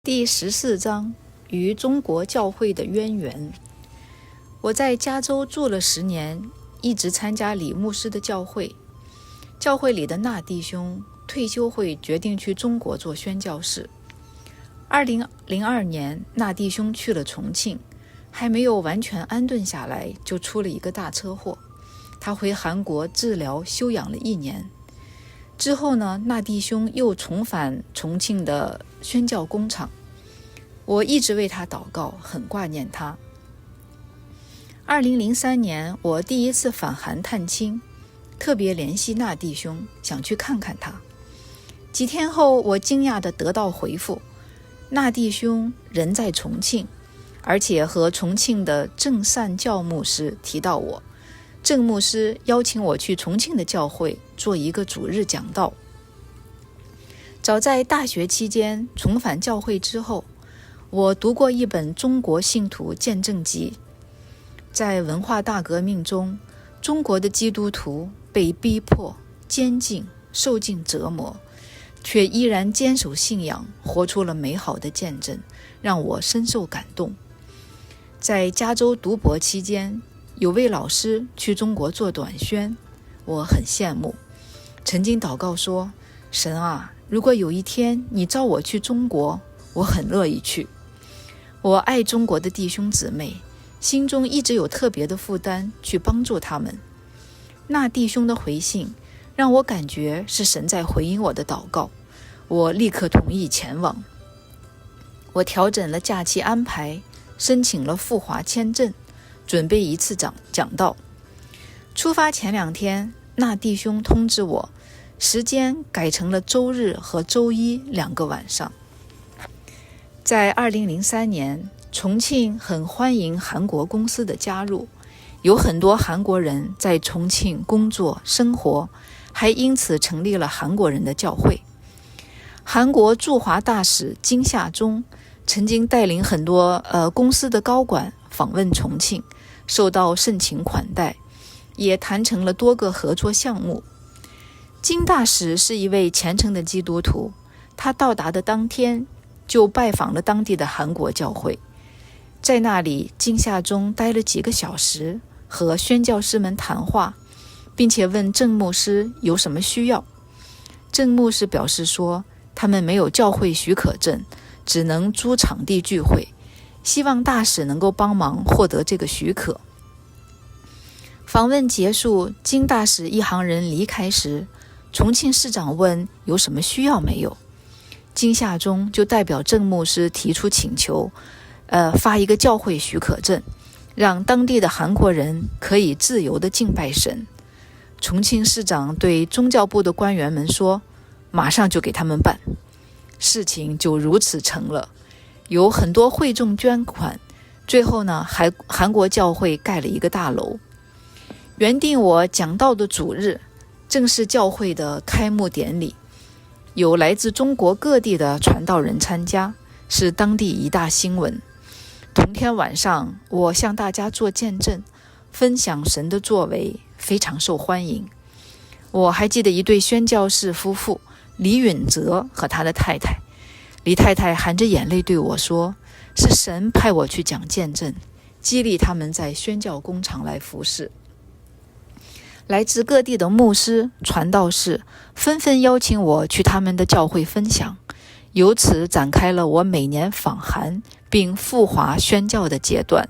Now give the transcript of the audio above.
第14章与中国教会的渊源。我在加州住了10年，一直参加李牧师的教会。教会里的那弟兄退休会决定去中国做宣教士。2002年，那弟兄去了重庆，还没有完全安顿下来，就出了一个大车祸。他回韩国治疗休养了1年。之后呢，那弟兄又重返重庆的宣教工厂。我一直为他祷告，很挂念他。2003年，我第一次返韩探亲，特别联系那弟兄，想去看看他。几天后，我惊讶地得到回复，那弟兄人在重庆，而且和重庆的郑善教牧师提到我。郑牧师邀请我去重庆的教会做一个主日讲道。早在大学期间重返教会之后，我读过一本中国信徒见证集。在文化大革命中，中国的基督徒被逼迫、监禁、受尽折磨，却依然坚守信仰，活出了美好的见证，让我深受感动。在加州读博期间，有位老师去中国做短宣，我很羡慕，曾经祷告说，神啊，如果有一天你召我去中国，我很乐意去。我爱中国的弟兄姊妹，心中一直有特别的负担去帮助他们。那弟兄的回信让我感觉是神在回应我的祷告，我立刻同意前往。我调整了假期安排，申请了赴华签证，准备一次讲道。出发前2天，那弟兄通知我，时间改成了周日和周一2个晚上。在2003年，重庆很欢迎韩国公司的加入，有很多韩国人在重庆工作生活，还因此成立了韩国人的教会。韩国驻华大使金夏中曾经带领很多公司的高管访问重庆，受到盛情款待，也谈成了多个合作项目。金大使是一位虔诚的基督徒，他到达的当天就拜访了当地的韩国教会。在那里，金夏中待了几个小时，和宣教师们谈话，并且问郑牧师有什么需要。郑牧师表示说，他们没有教会许可证，只能租场地聚会，希望大使能够帮忙获得这个许可。访问结束，金大使一行人离开时，重庆市长问有什么需要没有。金夏中就代表郑牧师提出请求，发一个教会许可证，让当地的韩国人可以自由地敬拜神。重庆市长对宗教部的官员们说，马上就给他们办。事情就如此成了，有很多会众捐款，最后呢，韩国教会盖了一个大楼。原定我讲道的主日，正是教会的开幕典礼。有来自中国各地的传道人参加，是当地一大新闻。同天晚上，我向大家做见证，分享神的作为，非常受欢迎。我还记得一对宣教士夫妇，李允泽和他的太太。李太太含着眼泪对我说，是神派我去讲见证，激励他们在宣教工厂来服侍。来自各地的牧师、传道士纷纷邀请我去他们的教会分享，由此展开了我每年访韩并赴华宣教的阶段。